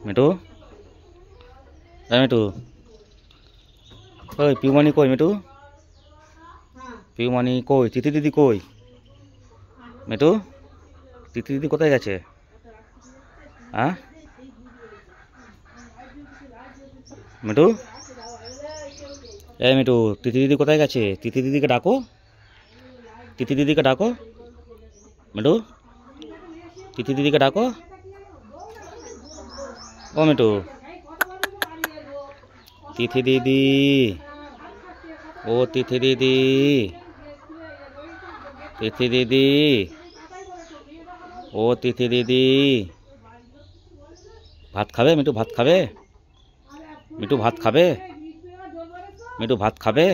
Me too, me too, ওই PayUMoney কই? Me too, PayUMoney কই? তিথি দিদি কই? মিটু, তিথি দিদি কোথায় গেছে? হ্যাঁ মিটু, মিটু, তিথি দিদি কোথায় গেছে? তিথি দিদিকে ডাকো, তিথি দিদিকে ডাকো। মিটু, তিথি দিদিকে ডাকো। ও মিটু, তিথি দিদি, ও তিথি দিদি, তিথি দিদি, ও তিথি দিদি, ভাত খাবে? মিটু ভাত খাবে? মিটু ভাত খাবে? মিটু ভাত খাবে?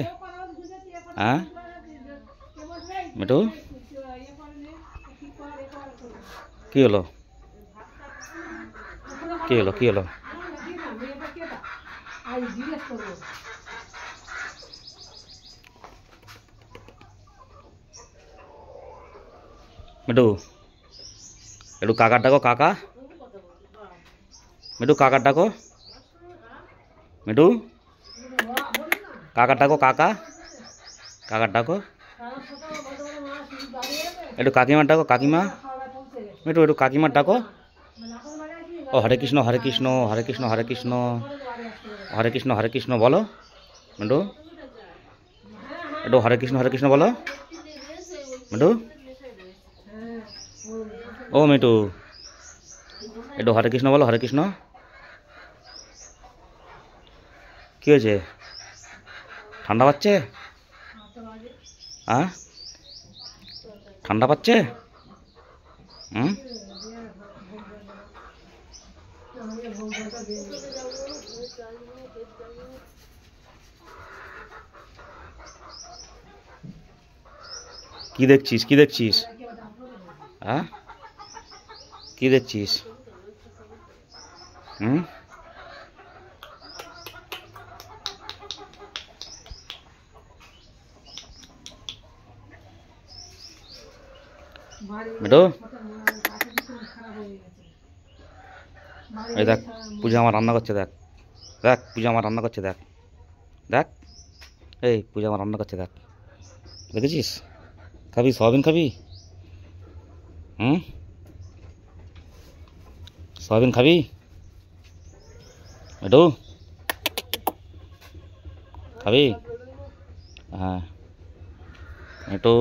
হ্যাঁ মিটু, কি হলো? কি হলো? কি হলো? মিটু, একটু কাকার ডাকো, কাকা। মিটু কাকার ডাকো, মিটু কাকার ডাকো, কাকা, কাকার ডাকো। একটু কাকিমার ডাকো, কাকিমা। মিটু একটু কাকিমার ডাকো। ও হরে কৃষ্ণ, হরে কৃষ্ণ, হরে কৃষ্ণ, হরে কৃষ্ণ, হরে কৃষ্ণ, হরে কৃষ্ণ বলো। মিটু একটু হরে কৃষ্ণ, হরে কৃষ্ণ বলো। মিটু, ও মিটু, একটু হরে কৃষ্ণ বলো, হরে কৃষ্ণ। কি হয়েছে? ঠান্ডা পাচ্ছে? হ্যাঁ ঠান্ডা পাচ্ছে? কি দেখছিস? কি দেখছিস? হ্যাঁ কি দেখছিস? মিটু, এই দেখ পূজা আমার রান্না করছে, দেখ দেখ পূজা আমার রান্না করছে, দেখ দেখ, এই পূজা আমার রান্না করছে, দেখ দেখেছিস? খাবি সয়াবিন? খাবি? সয়াবিন খাবি? মিটু খাবি? হ্যাঁ মিটু,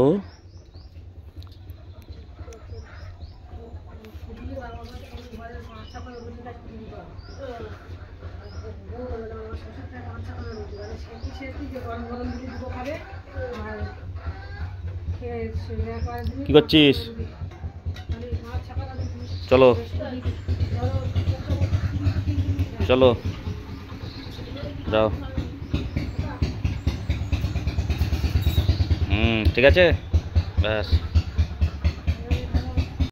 কি করছিস? চলো চলো যাও। ঠিক আছে, ব্যাস।